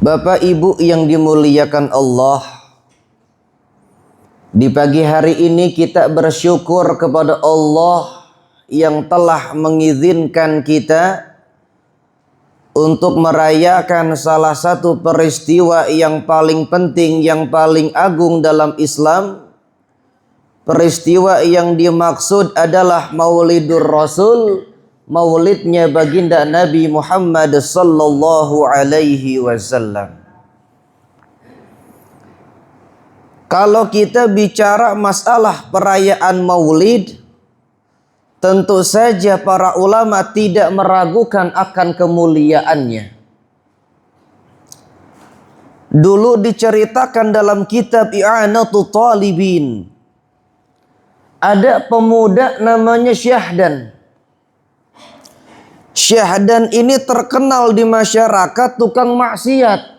Bapak Ibu yang dimuliakan Allah, di pagi hari ini kita bersyukur kepada Allah yang telah mengizinkan kita untuk merayakan salah satu peristiwa yang paling penting, yang paling agung dalam Islam. Peristiwa yang dimaksud adalah Maulidur Rasul, maulidnya baginda Nabi Muhammad sallallahu alaihi wasallam. Kalau kita bicara masalah perayaan Maulid, tentu saja para ulama tidak meragukan akan kemuliaannya. Dulu diceritakan dalam kitab I'anatul Talibin, ada pemuda namanya Syahdan. Syahdan ini terkenal di masyarakat tukang maksiat,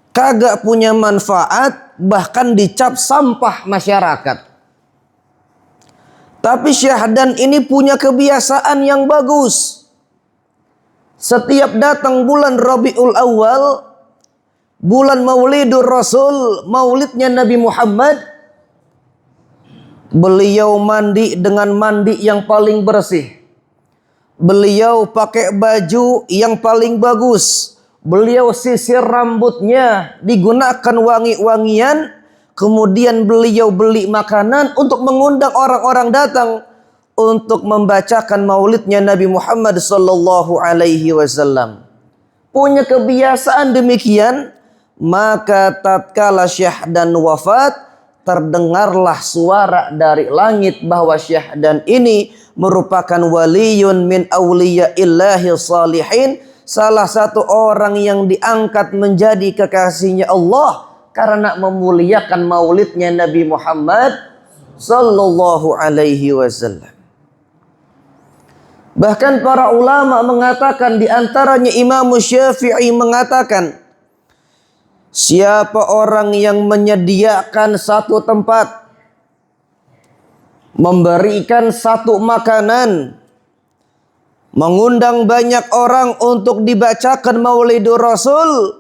kagak punya manfaat, bahkan dicap sampah masyarakat. Tapi Syahdan ini punya kebiasaan yang bagus. Setiap datang bulan Rabiul Awal, bulan Maulidur Rasul, maulidnya Nabi Muhammad, beliau mandi dengan mandi yang paling bersih. Beliau pakai baju yang paling bagus. Beliau sisir rambutnya, digunakan wangi-wangian. Kemudian beliau beli makanan untuk mengundang orang-orang datang untuk membacakan maulidnya Nabi Muhammad sallallahu alaihi wasallam. Punya kebiasaan demikian, maka tatkala Syahdan wafat, terdengarlah suara dari langit bahwa Syahdan ini merupakan waliyun min awliyaillahi salihin, salah satu orang yang diangkat menjadi kekasihnya Allah karena memuliakan maulidnya Nabi Muhammad sallallahu alaihi wasallam. Bahkan para ulama mengatakan, di antaranya Imam Syafi'i mengatakan, siapa orang yang menyediakan satu tempat, memberikan satu makanan, mengundang banyak orang untuk dibacakan Maulidur Rasul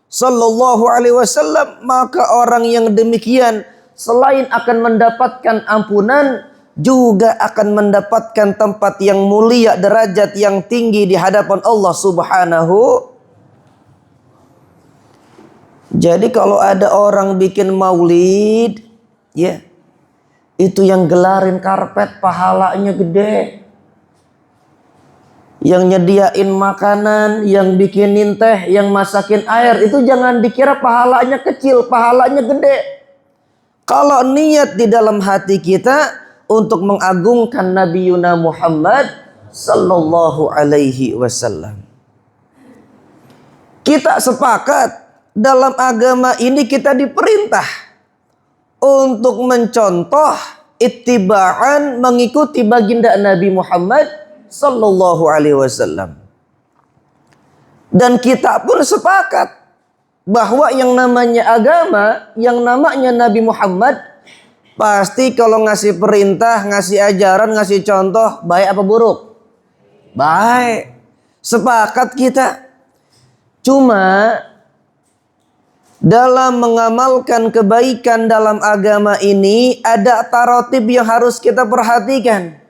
sallallahu alaihi wasallam, maka orang yang demikian selain akan mendapatkan ampunan, juga akan mendapatkan tempat yang mulia, derajat yang tinggi di hadapan Allah Subhanahu. Jadi kalau ada orang bikin maulid, ya, itu yang gelarin karpet pahalanya gede. Yang nyediain makanan, yang bikinin teh, yang masakin air, itu jangan dikira pahalanya kecil, pahalanya gede. Kalau niat di dalam hati kita untuk mengagungkan Nabi Yuna Muhammad sallallahu alaihi wasallam. Kita sepakat dalam agama ini kita diperintah untuk mencontoh, ittiba'an, mengikuti baginda Nabi Muhammad sallallahu alaihi wasallam. Dan kita pun sepakat bahwa yang namanya agama, yang namanya Nabi Muhammad, pasti kalau ngasih perintah, ngasih ajaran, ngasih contoh, baik apa buruk? Baik. Sepakat kita. Cuma dalam mengamalkan kebaikan dalam agama ini ada taratib yang harus kita perhatikan.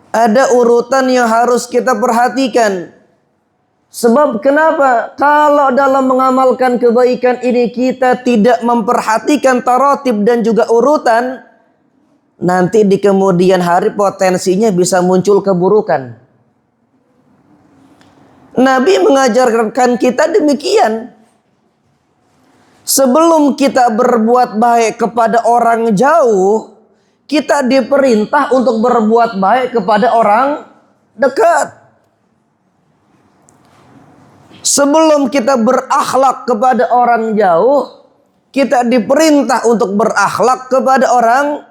Ada urutan yang harus kita perhatikan. Sebab kenapa? Kalau dalam mengamalkan kebaikan ini kita tidak memperhatikan taratib dan juga urutan, nanti di kemudian hari potensinya bisa muncul keburukan. Nabi mengajarkan kita demikian. Sebelum kita berbuat baik kepada orang jauh, kita diperintah untuk berbuat baik kepada orang dekat. Sebelum kita berakhlak kepada orang jauh, kita diperintah untuk berakhlak kepada orang.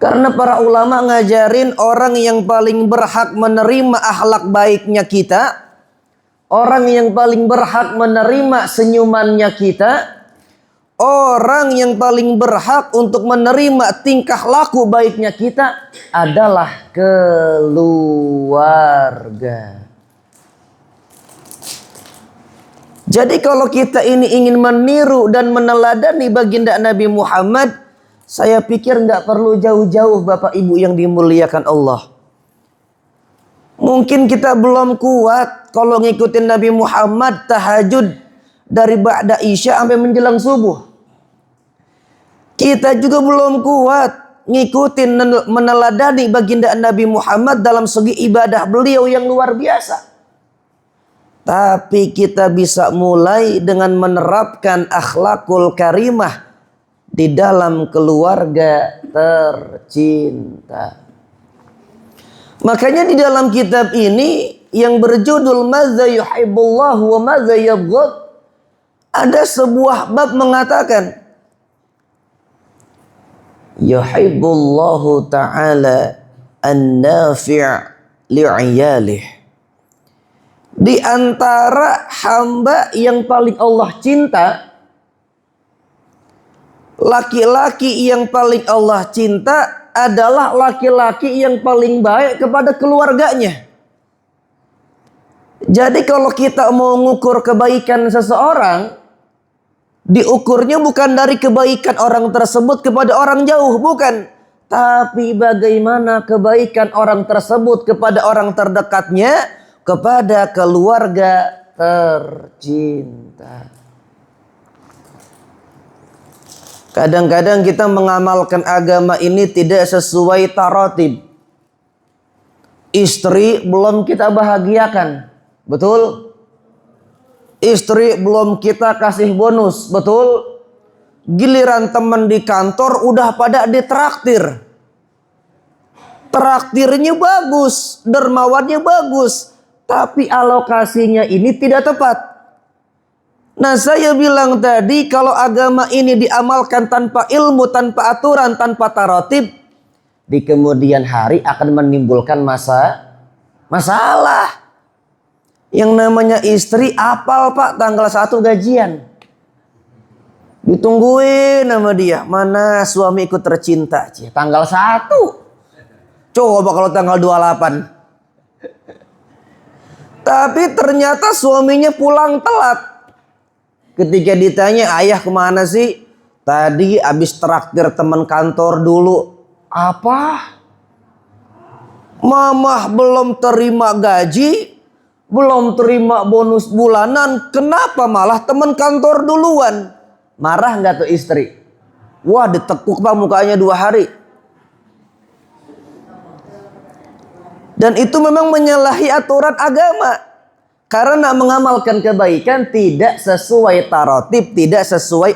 Karena para ulama ngajarin orang yang paling berhak menerima akhlak baiknya kita, orang yang paling berhak menerima senyumannya kita, orang yang paling berhak untuk menerima tingkah laku baiknya kita adalah keluarga. Jadi kalau kita ini ingin meniru dan meneladani baginda Nabi Muhammad, saya pikir nggak perlu jauh-jauh Bapak Ibu yang dimuliakan Allah. Mungkin kita belum kuat kalau ngikutin Nabi Muhammad tahajud dari ba'da isya sampai menjelang subuh. Kita juga belum kuat ngikutin meneladani baginda Nabi Muhammad dalam segi ibadah beliau yang luar biasa. Tapi kita bisa mulai dengan menerapkan akhlakul karimah di dalam keluarga tercinta. Makanya di dalam kitab ini yang berjudul Madza yuhibbullahu wa madza yabghad, ada sebuah bab mengatakan yuhibbullahu ta'ala an-nafi' li'iyalih. Di antara hamba yang paling Allah cinta, laki-laki yang paling Allah cinta adalah laki-laki yang paling baik kepada keluarganya. Jadi kalau kita mau mengukur kebaikan seseorang, diukurnya bukan dari kebaikan orang tersebut kepada orang jauh, bukan. Tapi bagaimana kebaikan orang tersebut kepada orang terdekatnya, kepada keluarga tercinta. Kadang-kadang kita mengamalkan agama ini tidak sesuai taratib. Istri belum kita bahagiakan, betul? Istri belum kita kasih bonus, betul? Giliran teman di kantor udah pada ditraktir. Traktirnya bagus, dermawannya bagus, tapi alokasinya ini tidak tepat. Nah, saya bilang tadi, kalau agama ini diamalkan tanpa ilmu, tanpa aturan, tanpa taratib, di kemudian hari akan menimbulkan masalah. Yang namanya istri, apal Pak tanggal 1 gajian, ditungguin sama dia, mana suamiku tercinta, tanggal 1. Coba kalau tanggal 28. Tapi ternyata suaminya pulang telat. Ketika ditanya, ayah kemana sih? Tadi habis traktir teman kantor dulu. Apa? Mamah belum terima gaji, belum terima bonus bulanan. Kenapa malah teman kantor duluan? Marah nggak tuh istri? Wah, ditekuk Pak mukanya 2 hari. Dan itu memang menyalahi aturan agama. Karena mengamalkan kebaikan tidak sesuai taratib, tidak sesuai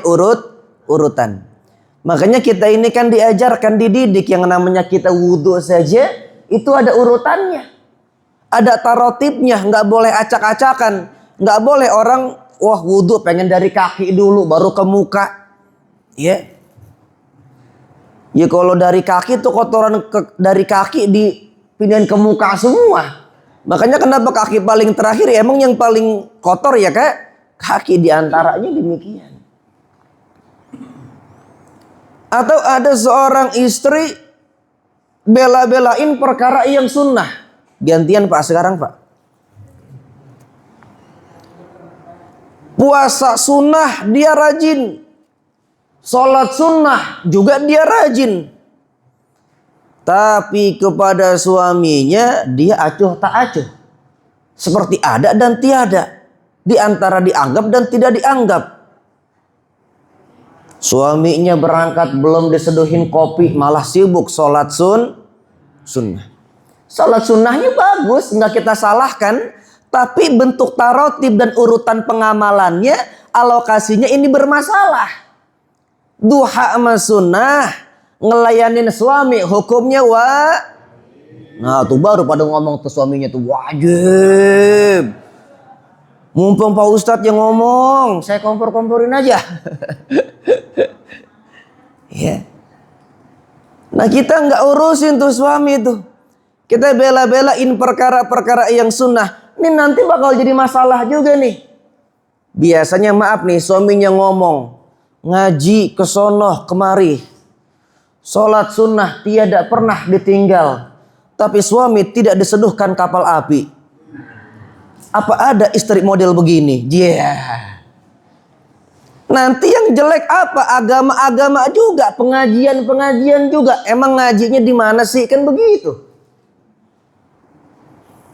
urutan. Makanya kita ini kan diajarkan, dididik, yang namanya kita wudhu saja itu ada urutannya, ada taratibnya, nggak boleh acak-acakan, nggak boleh orang wah wudhu pengen dari kaki dulu baru ke muka, ya. Ya kalau dari kaki tuh kotoran dari kaki dipindahin ke muka semua. Makanya kenapa kaki paling terakhir, ya emang yang paling kotor ya kaki, diantaranya demikian. Atau ada seorang istri bela-belain perkara yang sunnah. Gantian Pak sekarang Pak. Puasa sunnah dia rajin, sholat sunnah juga dia rajin. Tapi kepada suaminya dia acuh tak acuh, seperti ada dan tiada, di antara dianggap dan tidak dianggap. Suaminya berangkat belum diseduhin kopi, malah sibuk sholat sunnah. Sholat sunnahnya bagus, nggak kita salahkan, tapi bentuk taratib dan urutan pengamalannya, alokasinya ini bermasalah. Duha sama sunnah, ngelayanin suami hukumnya nah tuh baru pada ngomong tuh suaminya tuh wajib. Mumpung Pak Ustadz yang ngomong, saya kompor-komporin aja. Ya. Nah kita nggak urusin tuh suami tuh, kita bela-belain perkara-perkara yang sunnah. Ini nanti bakal jadi masalah juga nih. Biasanya maaf nih, suaminya ngomong ngaji kesono kemari, sholat sunnah tiada pernah ditinggal, tapi suami tidak diseduhkan kapal api. Apa ada istri model begini? Yeah. Nanti yang jelek apa? Agama-agama juga, pengajian-pengajian juga. Emang ngajinya di mana sih? Kan begitu.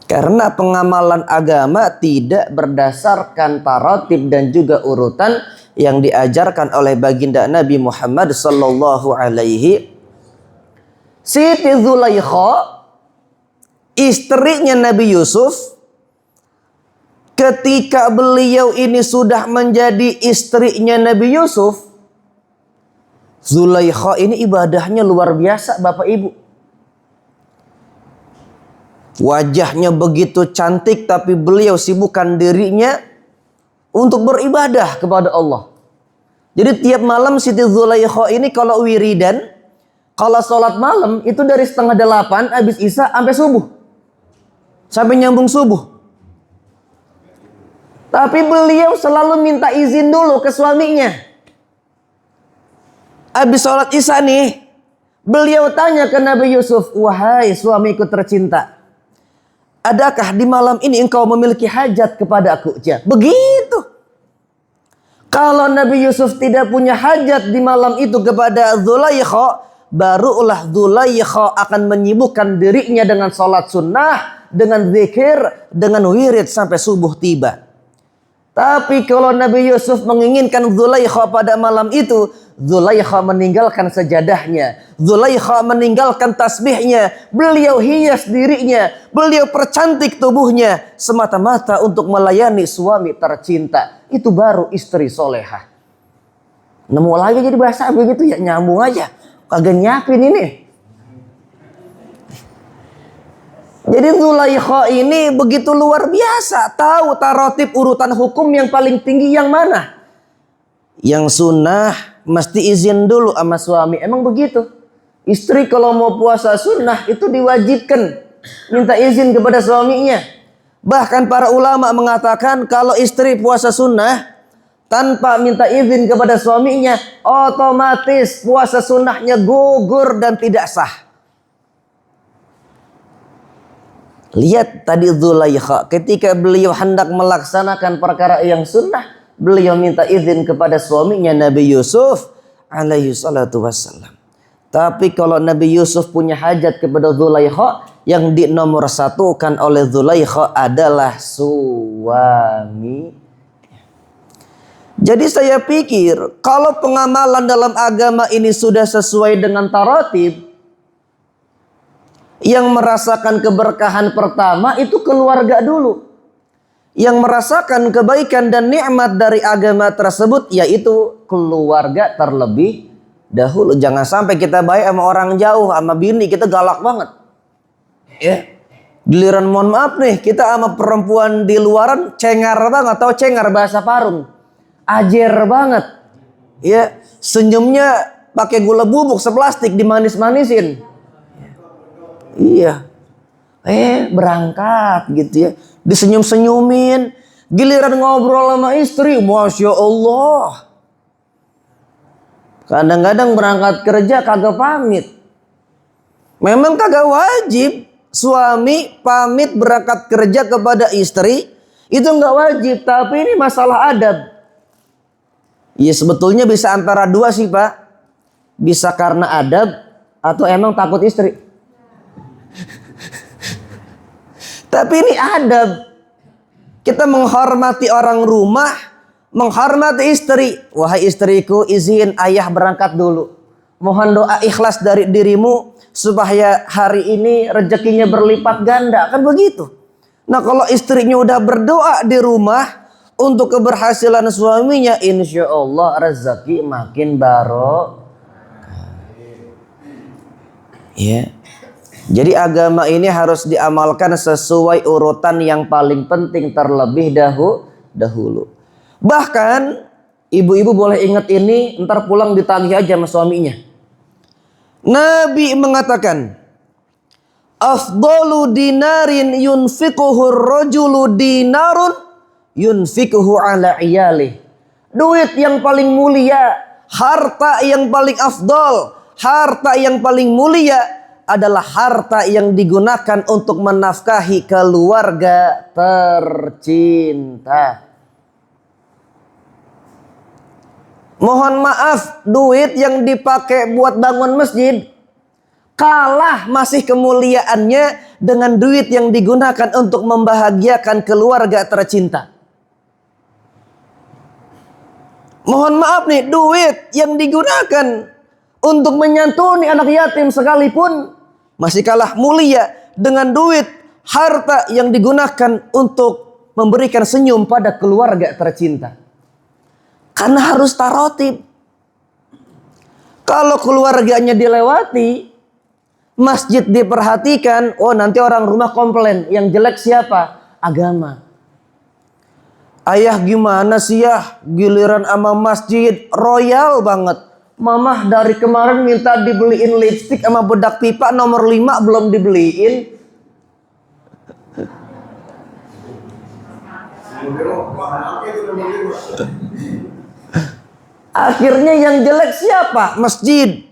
Karena pengamalan agama tidak berdasarkan taratib dan juga urutan yang diajarkan oleh baginda Nabi Muhammad sallallahu alaihi. Siti Zulaikha, istrinya Nabi Yusuf, ketika beliau ini sudah menjadi istrinya Nabi Yusuf, Zulaikha ini ibadahnya luar biasa, Bapak Ibu. Wajahnya begitu cantik, tapi beliau sibukkan dirinya untuk beribadah kepada Allah. Jadi tiap malam Siti Zulaikha ini kalau wiridan, kalau sholat malam itu dari 7:30 habis isya sampai subuh. Sampai nyambung subuh. Tapi beliau selalu minta izin dulu ke suaminya. Habis sholat isya nih, beliau tanya ke Nabi Yusuf, "Wahai suamiku tercinta, adakah di malam ini engkau memiliki hajat kepada aku?" Begitu. Kalau Nabi Yusuf tidak punya hajat di malam itu kepada Zulaikha, barulah Zulaikha akan menyibukkan dirinya dengan sholat sunnah, dengan zikir, dengan wirid sampai subuh tiba. Tapi kalau Nabi Yusuf menginginkan Zulaikha pada malam itu, Zulaikha meninggalkan sajadahnya, Zulaikha meninggalkan tasbihnya, beliau hias dirinya, beliau percantik tubuhnya semata-mata untuk melayani suami tercinta. Itu baru istri solehah. Nemu lagi jadi bahasa begitu ya, nyambung aja, kagak nyiapin ini. Jadi Zulaikha ini begitu luar biasa, tahu taratib urutan hukum yang paling tinggi yang mana. Yang sunnah mesti izin dulu sama suami. Emang begitu. Istri kalau mau puasa sunnah itu diwajibkan minta izin kepada suaminya. Bahkan para ulama mengatakan kalau istri puasa sunnah tanpa minta izin kepada suaminya, otomatis puasa sunnahnya gugur dan tidak sah. Lihat tadi Zulaikha, ketika beliau hendak melaksanakan perkara yang sunnah, beliau minta izin kepada suaminya Nabi Yusuf alaihi salatu wassalam. Tapi kalau Nabi Yusuf punya hajat kepada Zulaikha, yang di nomor satukan oleh Zulaikha adalah suami. Jadi saya pikir kalau pengamalan dalam agama ini sudah sesuai dengan taratib, yang merasakan keberkahan pertama itu keluarga dulu. Yang merasakan kebaikan dan nikmat dari agama tersebut yaitu keluarga terlebih dahulu. Jangan sampai kita baik sama orang jauh, sama bini kita galak banget. Ya. Giliran mohon maaf nih, kita sama perempuan di luaran cengar banget, atau cengar bahasa Parung. Ajer banget. Ya, senyumnya pakai gula bubuk seplastik dimanis-manisin. Iya, berangkat gitu ya, disenyum-senyumin. Giliran ngobrol sama istri, Masya Allah. Kadang-kadang berangkat kerja kagak pamit. Memang kagak wajib suami pamit berangkat kerja kepada istri, itu nggak wajib. Tapi ini masalah adab. Ya sebetulnya bisa antara dua sih Pak. Bisa karena adab atau emang takut istri. Tapi ini adab. Kita menghormati orang rumah, menghormati istri. Wahai istriku, izin ayah berangkat dulu. Mohon doa ikhlas dari dirimu supaya hari ini rezekinya berlipat ganda. Kan begitu. Nah kalau istrinya udah berdoa di rumah untuk keberhasilan suaminya, insya Allah rezeki makin barokah. Ya. Jadi agama ini harus diamalkan sesuai urutan yang paling penting terlebih dahulu. Bahkan ibu-ibu boleh ingat ini, ntar pulang ditagih aja sama suaminya. Nabi mengatakan, afdalu dinarin yunfiquhu rajulu dinarun yunfiquhu ala iyalih. Duit yang paling mulia, harta yang paling afdal, harta yang paling mulia adalah harta yang digunakan untuk menafkahi keluarga tercinta. Mohon maaf, duit yang dipakai buat bangun masjid kalah masih kemuliaannya dengan duit yang digunakan untuk membahagiakan keluarga tercinta. Mohon maaf nih, duit yang digunakan untuk menyantuni anak yatim sekalipun masih kalah mulia dengan duit harta yang digunakan untuk memberikan senyum pada keluarga tercinta. Karena harus tarotib. Kalau keluarganya dilewati, masjid diperhatikan, oh nanti orang rumah komplain. Yang jelek siapa? Agama. Ayah gimana sih ya, giliran sama masjid royal banget. Mamah dari kemarin minta dibeliin lipstik sama bedak pipa nomor 5 belum dibeliin. Akhirnya yang jelek siapa? Masjid.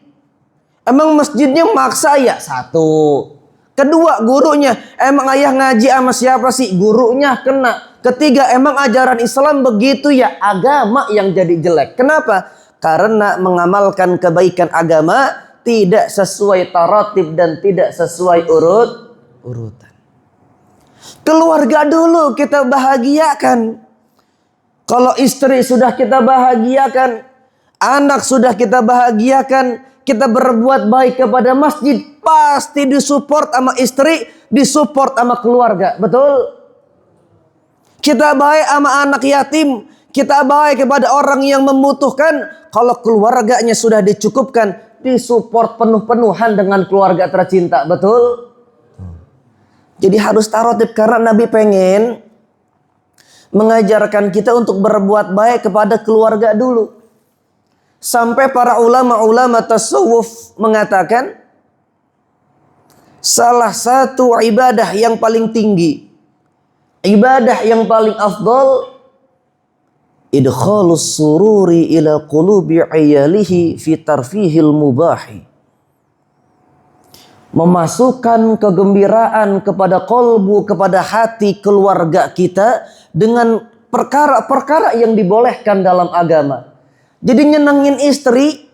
Emang masjidnya maksa ya? Satu. Kedua, gurunya. Emang ayah ngaji sama siapa sih? Gurunya kena. Ketiga, emang ajaran Islam begitu ya? Agama yang jadi jelek. Kenapa? Karena mengamalkan kebaikan agama tidak sesuai taratib dan tidak sesuai urutan. Keluarga dulu kita bahagiakan. Kalau istri sudah kita bahagiakan, anak sudah kita bahagiakan, kita berbuat baik kepada masjid, pasti disupport sama istri, disupport sama keluarga. Betul? Kita baik sama anak yatim, kita baik kepada orang yang membutuhkan. Kalau keluarganya sudah dicukupkan, disupport penuh-penuhan dengan keluarga tercinta. Betul? Jadi harus tarotib karena Nabi pengen mengajarkan kita untuk berbuat baik kepada keluarga dulu. Sampai para ulama-ulama tasawuf mengatakan salah satu ibadah yang paling tinggi, ibadah yang paling afdal, idkhalus sururi ila qulubi iyalihi fi tarfihil mubahi. Memasukkan kegembiraan kepada kolbu, kepada hati keluarga kita dengan perkara-perkara yang dibolehkan dalam agama. Jadi nyenengin istri,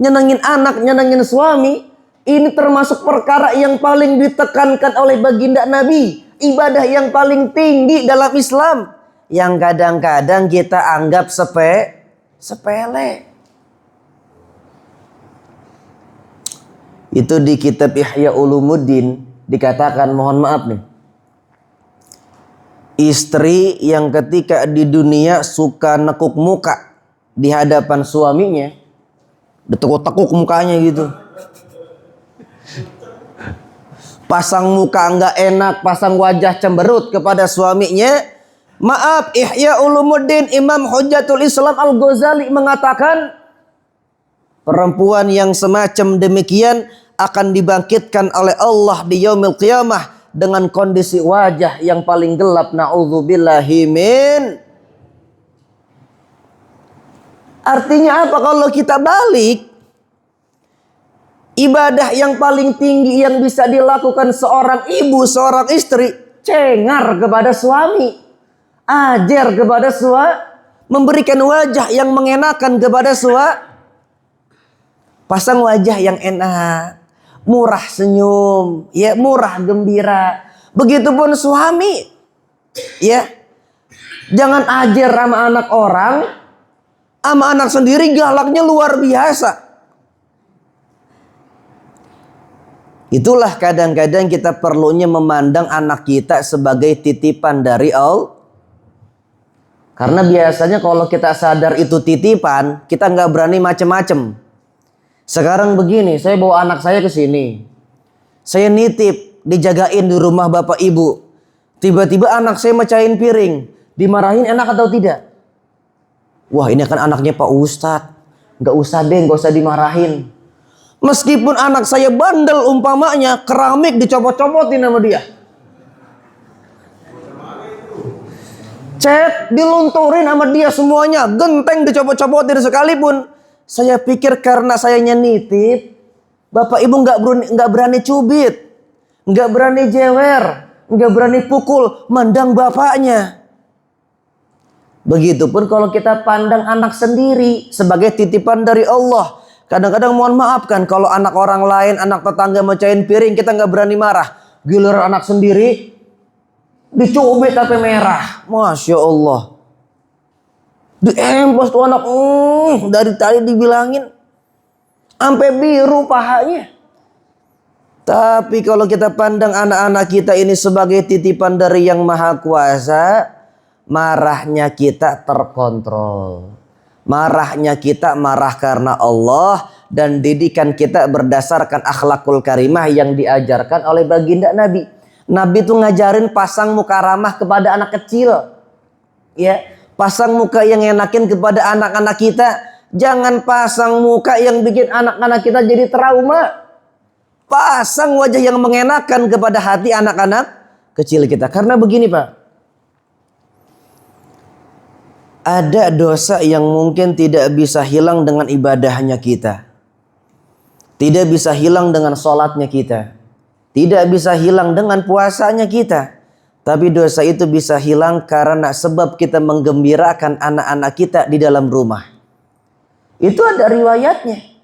nyenengin anak, nyenengin suami, ini termasuk perkara yang paling ditekankan oleh baginda Nabi. Ibadah yang paling tinggi dalam Islam, yang kadang-kadang kita anggap sepele. Itu di kitab Ihya Ulumuddin dikatakan, mohon maaf nih, istri yang ketika di dunia suka nekuk muka di hadapan suaminya, ditekuk-tekuk mukanya gitu, pasang muka nggak enak, pasang wajah cemberut kepada suaminya. Maaf, Ihya Ulumuddin Imam Hujjatul Islam Al-Ghazali mengatakan perempuan yang semacam demikian akan dibangkitkan oleh Allah di yaumil qiyamah dengan kondisi wajah yang paling gelap. Na'udzubillahi min. Artinya apa? Kalau kita balik, ibadah yang paling tinggi yang bisa dilakukan seorang ibu, seorang istri, cengar kepada suami, ajar kepada suami, memberikan wajah yang mengenakan kepada suami, pasang wajah yang enak, murah senyum, ya, murah gembira. Begitupun suami, ya, jangan ajar sama anak orang, sama anak sendiri galaknya luar biasa. Itulah kadang-kadang kita perlunya memandang anak kita sebagai titipan dari Allah. Karena biasanya kalau kita sadar itu titipan, kita nggak berani macem-macem. Sekarang begini, saya bawa anak saya ke sini, saya nitip, dijagain di rumah bapak ibu. Tiba-tiba anak saya mecahin piring, dimarahin enak atau tidak? Wah, ini kan anaknya Pak Ustadz, nggak usah deh, nggak usah dimarahin. Meskipun anak saya bandel umpamanya, keramik dicopot-copotin sama dia, cat dilunturin sama dia semuanya, genteng dicopot-copotin sekalipun. Saya pikir karena saya nitip, bapak ibu nggak berani cubit, nggak berani jewer, nggak berani pukul, mandang bapaknya. Begitupun kalau kita pandang anak sendiri sebagai titipan dari Allah. Kadang-kadang mohon maafkan kalau anak orang lain, anak tetangga mecahin piring, kita nggak berani marah. Giliran anak sendiri dicubit tapi merah. Masya Allah. Diempos tuh anak, dari tadi dibilangin sampai biru pahanya. Tapi kalau kita pandang anak-anak kita ini sebagai titipan dari Yang Maha Kuasa, marahnya kita terkontrol. Marahnya kita marah karena Allah, dan didikan kita berdasarkan akhlakul karimah yang diajarkan oleh baginda Nabi. Nabi tuh ngajarin pasang muka ramah kepada anak kecil. Ya, pasang muka yang enakin kepada anak-anak kita. Jangan pasang muka yang bikin anak-anak kita jadi trauma. Pasang wajah yang mengenakan kepada hati anak-anak kecil kita. Karena begini Pak, ada dosa yang mungkin tidak bisa hilang dengan ibadahnya kita. Tidak bisa hilang dengan sholatnya kita. Tidak bisa hilang dengan puasanya kita. Tapi dosa itu bisa hilang karena sebab kita menggembirakan anak-anak kita di dalam rumah. Itu ada riwayatnya.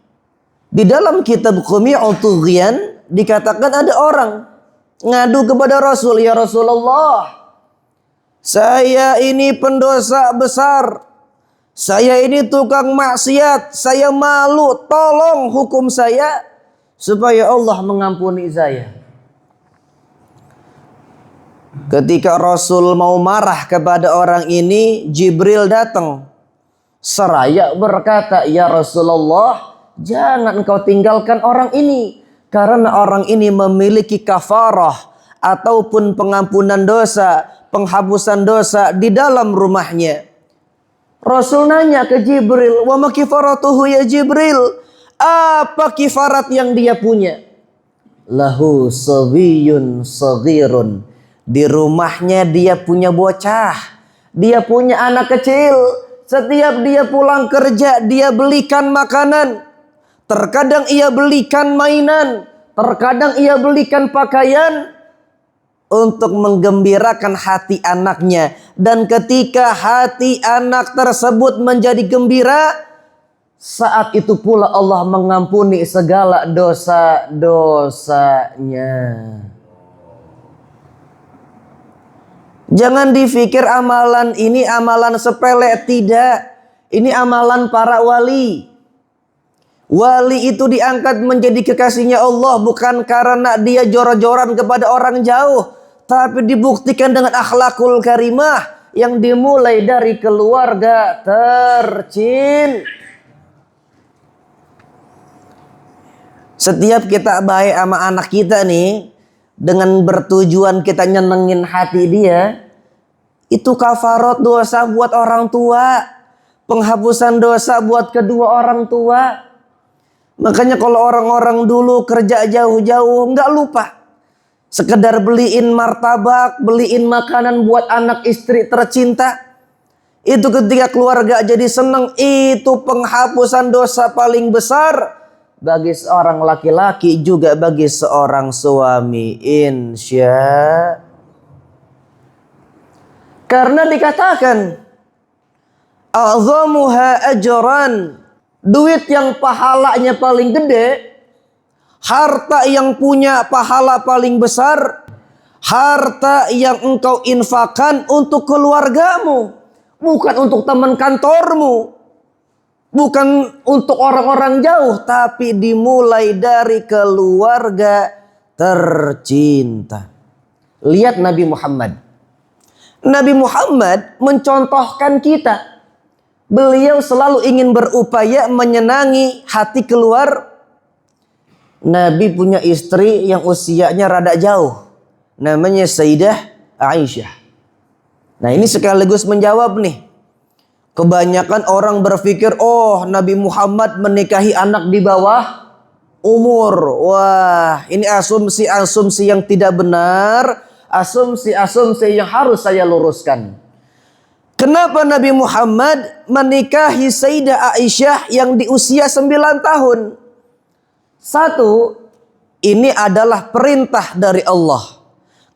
Di dalam kitab Qumi'ut Tughyan dikatakan ada orang ngadu kepada Rasul, ya Rasulullah, saya ini pendosa besar, saya ini tukang maksiat, saya malu, tolong hukum saya supaya Allah mengampuni saya. Ketika Rasul mau marah kepada orang ini, Jibril datang seraya berkata, ya Rasulullah, jangan engkau tinggalkan orang ini, karena orang ini memiliki kafarah ataupun pengampunan dosa, penghapusan dosa di dalam rumahnya. Rasul nanya ke Jibril, wa ma kifaratuhu ya Jibril? Apa kifarat yang dia punya? Lahu sawiyyun saghirun. Di rumahnya dia punya bocah, dia punya anak kecil. Setiap dia pulang kerja, dia belikan makanan. Terkadang ia belikan mainan, terkadang ia belikan pakaian untuk menggembirakan hati anaknya. Dan ketika hati anak tersebut menjadi gembira, saat itu pula Allah mengampuni segala dosa-dosanya. Jangan dipikir amalan ini amalan sepele, tidak. Ini amalan para wali. Wali itu diangkat menjadi kekasihnya Allah bukan karena dia jor-joran kepada orang jauh, tapi dibuktikan dengan akhlakul karimah yang dimulai dari keluarga tercinta. Setiap kita baik sama anak kita nih, dengan bertujuan kita nyenengin hati dia, itu kafarat dosa buat orang tua, penghapusan dosa buat kedua orang tua. Makanya kalau orang-orang dulu kerja jauh-jauh nggak lupa sekedar beliin martabak, beliin makanan buat anak istri tercinta. Itu ketika keluarga jadi senang, itu penghapusan dosa paling besar bagi seorang laki-laki, juga bagi seorang suami, insya. Karena dikatakan a'zamuha ajran, duit yang pahalanya paling gede, harta yang punya pahala paling besar, harta yang engkau infakkan untuk keluargamu, bukan untuk teman kantormu, bukan untuk orang-orang jauh, tapi dimulai dari keluarga tercinta. Lihat Nabi Muhammad. Nabi Muhammad mencontohkan kita. Beliau selalu ingin berupaya menyenangi hati keluar. Nabi punya istri yang usianya rada jauh, namanya Sayyidah Aisyah. Nah ini sekaligus menjawab nih. Kebanyakan orang berpikir, oh Nabi Muhammad menikahi anak di bawah umur. Wah, ini asumsi-asumsi yang tidak benar, asumsi-asumsi yang harus saya luruskan. Kenapa Nabi Muhammad menikahi Sayyidah Aisyah yang di usia 9 tahun? Satu, ini adalah perintah dari Allah.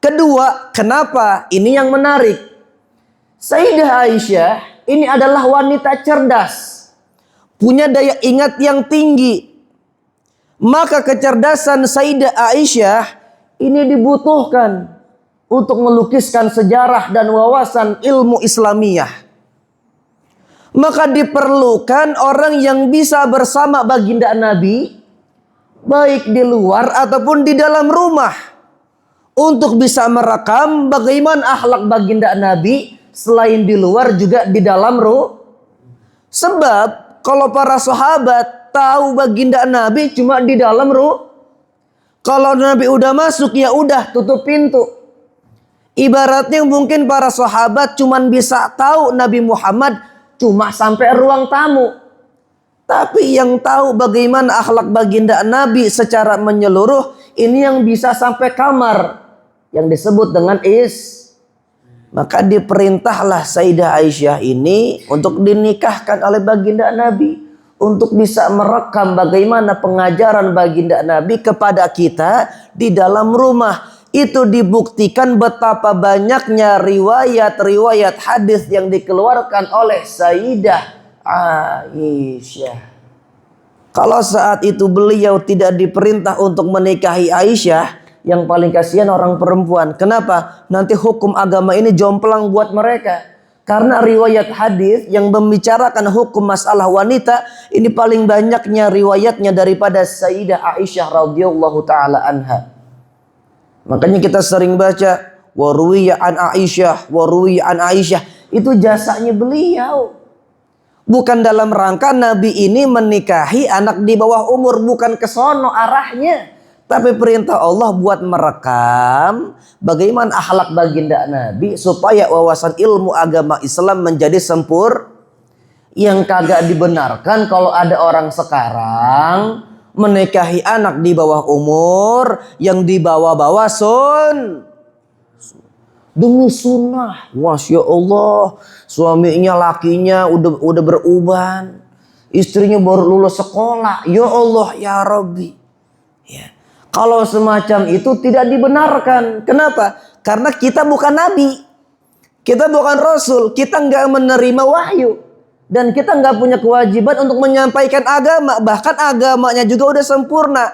Kedua, kenapa? Ini yang menarik. Sayyidah Aisyah ini adalah wanita cerdas, punya daya ingat yang tinggi. Maka kecerdasan Sayyidah Aisyah ini dibutuhkan untuk melukiskan sejarah dan wawasan ilmu Islamiyah. Maka diperlukan orang yang bisa bersama baginda Nabi, baik di luar ataupun di dalam rumah, untuk bisa merekam bagaimana akhlak baginda Nabi selain di luar juga di dalam Sebab kalau para sahabat tahu baginda Nabi cuma di dalam kalau Nabi udah masuk ya udah tutup pintu. Ibaratnya mungkin para sahabat cuma bisa tahu Nabi Muhammad cuma sampai ruang tamu. Tapi yang tahu bagaimana akhlak baginda Nabi secara menyeluruh, ini yang bisa sampai kamar, yang disebut dengan Maka diperintahlah Sayyidah Aisyah ini untuk dinikahkan oleh baginda Nabi, untuk bisa merekam bagaimana pengajaran baginda Nabi kepada kita di dalam rumah. Itu dibuktikan betapa banyaknya riwayat-riwayat hadis yang dikeluarkan oleh Sayyidah Aisyah. Kalau saat itu beliau tidak diperintah untuk menikahi Aisyah, yang paling kasihan orang perempuan. Kenapa? Nanti hukum agama ini jomplang buat mereka. Karena riwayat hadis yang membicarakan hukum masalah wanita ini paling banyaknya riwayatnya daripada Sayyidah Aisyah radhiyallahu taala anha. Makanya kita sering baca waruwiya an Aisyah, waruwiya an Aisyah. Itu jasanya beliau. Bukan dalam rangka Nabi ini menikahi anak di bawah umur, bukan kesono arahnya. Tapi perintah Allah buat merekam bagaimana akhlak baginda Nabi supaya wawasan ilmu agama Islam menjadi sempurna. Yang kagak dibenarkan kalau ada orang sekarang menikahi anak di bawah umur yang dibawa-bawa demi sunnah. Masya Allah, suaminya lakinya udah beruban, istrinya baru lulus sekolah. Ya Allah ya Rabbi. Ya. Kalau semacam itu tidak dibenarkan. Kenapa? Karena kita bukan nabi, kita bukan rasul, kita nggak menerima wahyu. Dan kita nggak punya kewajiban untuk menyampaikan agama. Bahkan agamanya juga udah sempurna.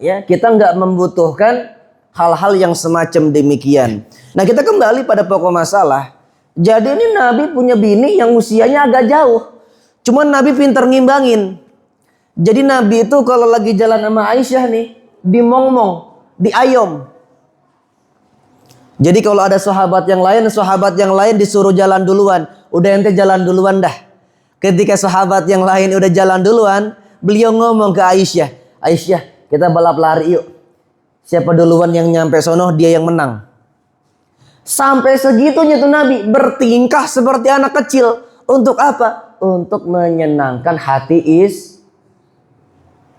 Ya, kita nggak membutuhkan hal-hal yang semacam demikian. Nah, kita kembali pada pokok masalah. Jadi ini Nabi punya bini yang usianya agak jauh. Cuman Nabi pintar ngimbangin. Jadi Nabi itu kalau lagi jalan sama Aisyah nih, dimong-mong, diayom. Jadi kalau ada sahabat yang lain disuruh jalan duluan. Udah ente jalan duluan dah. Ketika sahabat yang lain udah jalan duluan, beliau ngomong ke Aisyah, Aisyah, kita balap lari yuk. Siapa duluan yang nyampe sono, dia yang menang. Sampai segitunya tuh Nabi bertingkah seperti anak kecil. Untuk apa? Untuk menyenangkan hati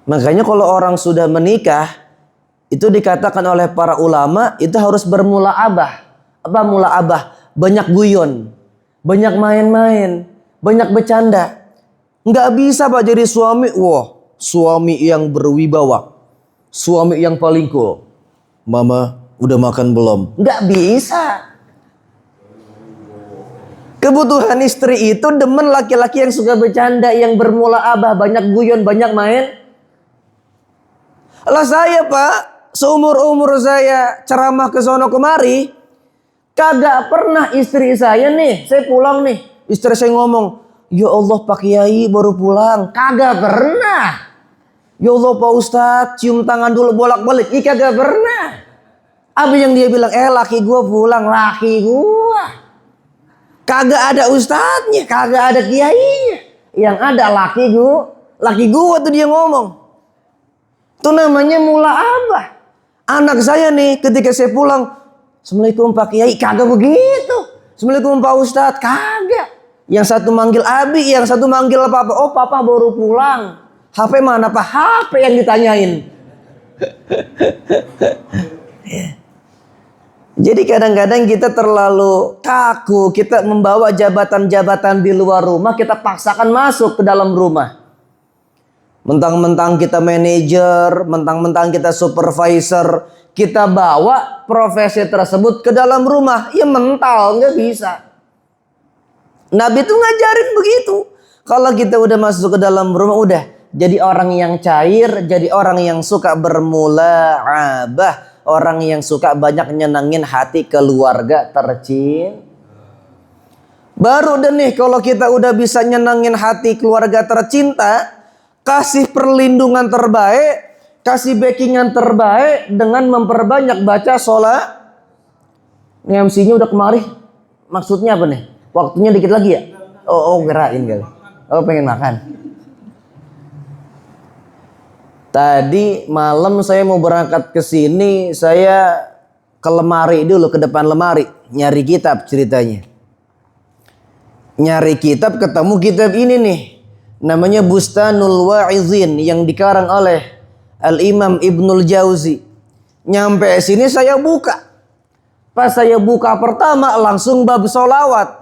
Makanya kalau orang sudah menikah, itu dikatakan oleh para ulama, itu harus bermulaabah. Apa mulaabah? Banyak guyon, banyak main-main, banyak bercanda. Nggak bisa Pak jadi suami, wah suami yang berwibawa, suami yang paling cool. Mama udah makan belum? Nggak bisa. Kebutuhan istri itu demen laki-laki yang suka bercanda, yang bermulaabah, banyak guyon, banyak main. Lah saya Pak, seumur-umur saya ceramah ke sono kemari, kagak pernah istri saya nih, saya pulang nih, istri saya ngomong, ya Allah Pak Kiai baru pulang. Kagak pernah. Ya Allah Pak Ustadz, cium tangan dulu bolak-balik. Kagak pernah. Apa yang dia bilang? Laki gua pulang, laki gua. Kagak ada ustadznya, kagak ada kiainya. Yang ada laki gua tuh dia ngomong. Itu namanya mulaabah. Anak saya nih ketika saya pulang, Assalamualaikum Pak Kiai, kagak begitu. Assalamualaikum Pak Ustadz, kagak. Yang satu manggil Abi, yang satu manggil Papa. Oh Papa baru pulang. HP mana Pak? HP yang ditanyain. Jadi kadang-kadang kita terlalu kaku. Kita membawa jabatan-jabatan di luar rumah, kita paksakan masuk ke dalam rumah. Mentang-mentang kita manajer, mentang-mentang kita supervisor, kita bawa profesi tersebut ke dalam rumah. Ya mental, nggak bisa. Nabi tuh ngajarin begitu. Kalau kita udah masuk ke dalam rumah, udah jadi orang yang cair, jadi orang yang suka bermulaabah, orang yang suka banyak nyenengin hati keluarga tercinta. Baru deh nih kalau kita udah bisa nyenengin hati keluarga tercinta, kasih perlindungan terbaik, kasih backingan terbaik dengan memperbanyak baca sholat. Ini MC-nya udah kemari. Maksudnya apa nih? Waktunya dikit lagi ya? Oh kirain kali. Oh pengen makan. Tadi malam saya mau berangkat ke sini, saya ke lemari dulu, ke depan lemari, nyari kitab ceritanya. Nyari kitab, ketemu kitab ini nih. Namanya Bustanul Wa'izin yang dikarang oleh Al-Imam Ibnul Jauzi. Nyampe sini saya buka. Pas saya buka pertama langsung bab sholawat.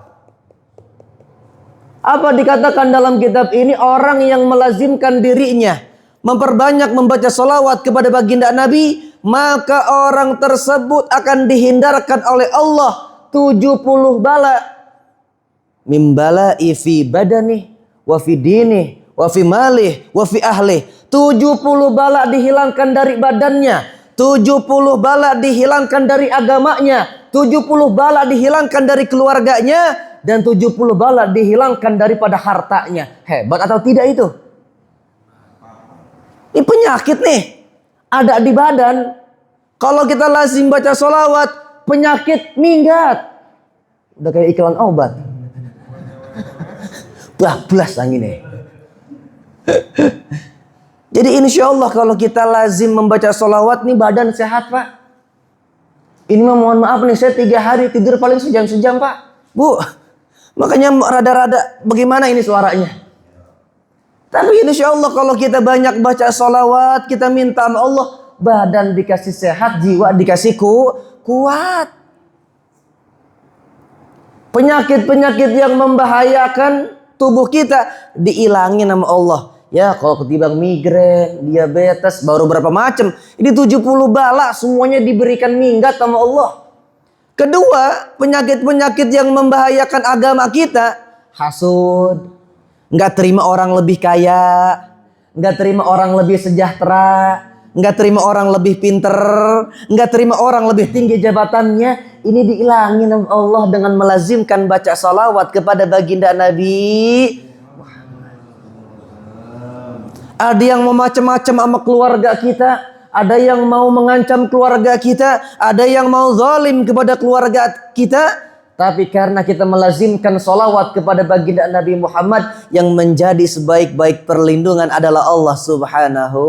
Apa dikatakan dalam kitab ini? Orang yang melazimkan dirinya memperbanyak membaca sholawat kepada baginda Nabi, maka orang tersebut akan dihindarkan oleh Allah 70 bala. Mimbala fi badani wa fi dini wa fi malih wa fi ahli. 70 bala dihilangkan dari badannya, 70 bala dihilangkan dari agamanya, 70 bala dihilangkan dari keluarganya, dan 70 bala dihilangkan daripada hartanya. Hebat atau tidak itu? Ini penyakit nih, ada di badan. Kalau kita lazim baca sholawat, penyakit minggat. Udah kayak iklan obat. Bablas anginnya. Jadi insya Allah kalau kita lazim membaca sholawat nih badan sehat pak. Ini mah mohon maaf nih, saya 3 hari tidur paling sejam-sejam pak. Bu, makanya rada-rada bagaimana ini suaranya. Tapi insya Allah kalau kita banyak baca sholawat, kita minta sama Allah, badan dikasih sehat, jiwa dikasih kuat. Penyakit-penyakit yang membahayakan tubuh kita diilangin sama Allah. Ya kalau ketimbang migrain, diabetes, baru berapa macam. Ini 70 bala semuanya diberikan minggat sama Allah. Kedua, penyakit-penyakit yang membahayakan agama kita, hasud, nggak terima orang lebih kaya, nggak terima orang lebih sejahtera, nggak terima orang lebih pinter, nggak terima orang lebih tinggi jabatannya. Ini diilangin sama Allah dengan melazimkan baca salawat kepada baginda Nabi. Ada yang mau macam-macam sama keluarga kita, ada yang mau mengancam keluarga kita, ada yang mau zalim kepada keluarga kita. Tapi karena kita melazimkan salawat kepada baginda Nabi Muhammad, yang menjadi sebaik-baik perlindungan adalah Allah Subhanahu.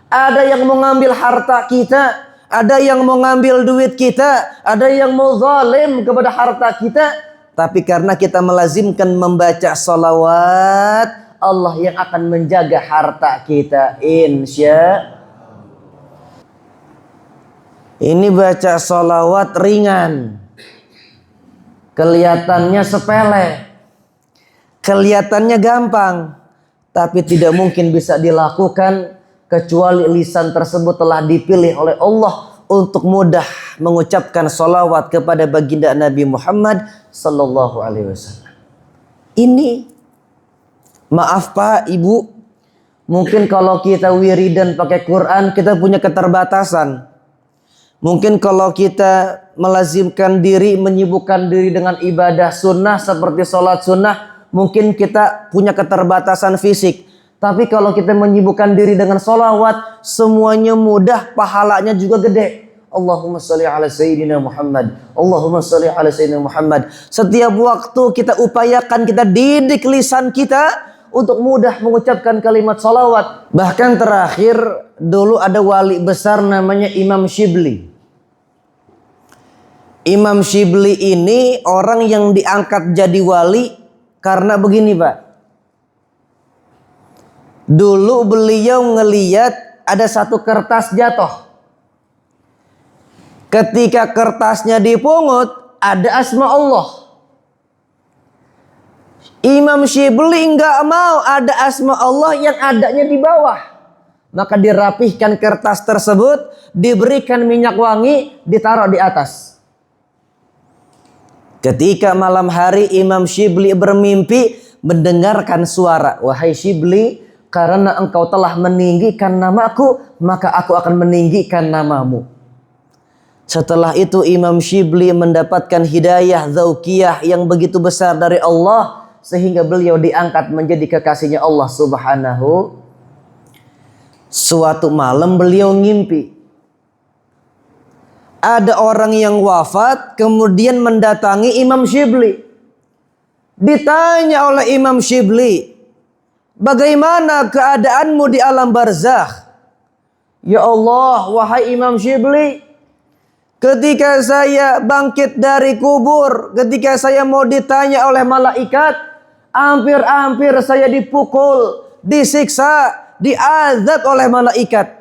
Ada yang mau ngambil harta kita, ada yang mau ngambil duit kita, ada yang mau zalim kepada harta kita. Tapi karena kita melazimkan membaca salawat, Allah yang akan menjaga harta kita, insya. Ini baca salawat ringan, kelihatannya sepele, kelihatannya gampang, tapi tidak mungkin bisa dilakukan kecuali lisan tersebut telah dipilih oleh Allah untuk mudah mengucapkan salawat kepada baginda Nabi Muhammad sallallahu alaihi wasallam. Ini, maaf Pak, Ibu, mungkin kalau kita wiridan pakai Quran kita punya keterbatasan. Mungkin kalau kita melazimkan diri, menyibukkan diri dengan ibadah sunnah seperti sholat sunnah, mungkin kita punya keterbatasan fisik. Tapi kalau kita menyibukkan diri dengan sholawat, semuanya mudah, pahalanya juga gede. Allahumma sholli ala sayyidina Muhammad, Allahumma sholli ala sayyidina Muhammad. Setiap waktu kita upayakan, kita didik lisan kita untuk mudah mengucapkan kalimat sholawat. Bahkan terakhir dulu ada wali besar namanya Imam Shibli. Imam Shibli ini orang yang diangkat jadi wali karena begini Pak. Dulu beliau ngeliat ada satu kertas jatuh. Ketika kertasnya dipungut, ada asma Allah. Imam Shibli nggak mau ada asma Allah yang adanya di bawah. Maka dirapihkan kertas tersebut, diberikan minyak wangi, ditaruh di atas. Ketika malam hari Imam Syibli bermimpi mendengarkan suara, "Wahai Syibli, karena engkau telah meninggikan namaku, maka aku akan meninggikan namamu." Setelah itu Imam Syibli mendapatkan hidayah dzauqiyah yang begitu besar dari Allah, sehingga beliau diangkat menjadi kekasihnya Allah Subhanahu. Suatu malam beliau ngimpi ada orang yang wafat, kemudian mendatangi Imam Syibli. Ditanya oleh Imam Syibli, "Bagaimana keadaanmu di alam barzakh?" "Ya Allah, wahai Imam Syibli, ketika saya bangkit dari kubur, ketika saya mau ditanya oleh malaikat, hampir-hampir saya dipukul, disiksa, diazab oleh malaikat.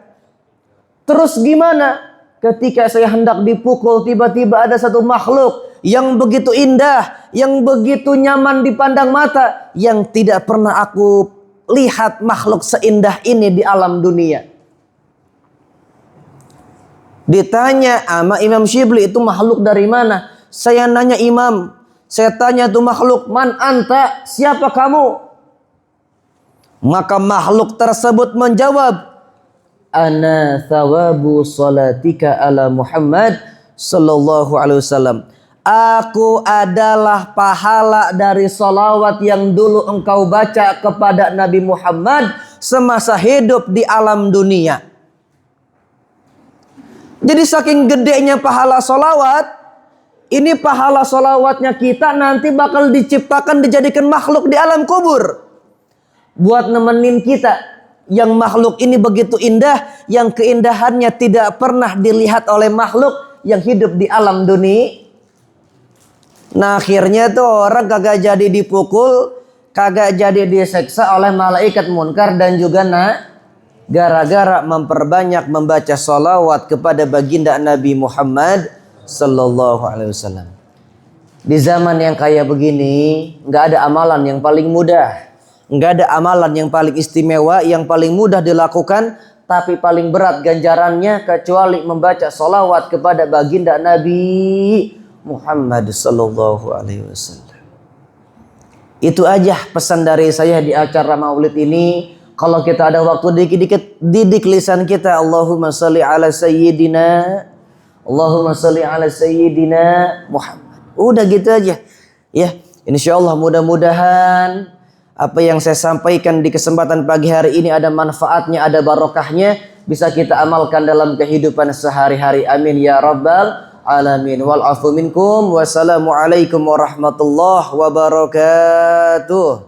Terus gimana? Ketika saya hendak dipukul, tiba-tiba ada satu makhluk yang begitu indah, yang begitu nyaman dipandang mata, yang tidak pernah aku lihat makhluk seindah ini di alam dunia." Ditanya sama Imam Syibli, "Itu makhluk dari mana?" "Saya nanya Imam, saya tanya tuh makhluk, 'Man anta?' Siapa kamu?" Maka makhluk tersebut menjawab, "Ana thawabu salatika ala Muhammad sallallahu alaihi wasallam." Aku adalah pahala dari salawat yang dulu engkau baca kepada Nabi Muhammad semasa hidup di alam dunia. Jadi saking gedenya pahala salawat, ini pahala salawatnya kita nanti bakal diciptakan, dijadikan makhluk di alam kubur buat nemenin kita. Yang makhluk ini begitu indah, yang keindahannya tidak pernah dilihat oleh makhluk yang hidup di alam dunia. Nah akhirnya tuh orang kagak jadi dipukul, kagak jadi diseksa oleh malaikat munkar dan juga gara-gara memperbanyak membaca salawat kepada baginda Nabi Muhammad sallallahu alaihi wasallam. Di zaman yang kayak begini, nggak ada amalan yang paling mudah. Enggak ada amalan yang paling istimewa, yang paling mudah dilakukan, tapi paling berat ganjarannya, kecuali membaca salawat kepada baginda Nabi Muhammad sallallahu alaihi wasallam. Itu aja pesan dari saya di acara Maulid ini. Kalau kita ada waktu dikit-dikit, didik lisan kita, Allahumma sholli ala sayyidina, Allahumma sholli ala sayyidina Muhammad. Udah gitu aja. Ya, insyaallah mudah-mudahan apa yang saya sampaikan di kesempatan pagi hari ini ada manfaatnya, ada barokahnya, bisa kita amalkan dalam kehidupan sehari-hari. Amin ya rabbal alamin. Wal afu minkum. Wassalamualaikum warahmatullahi wabarakatuh.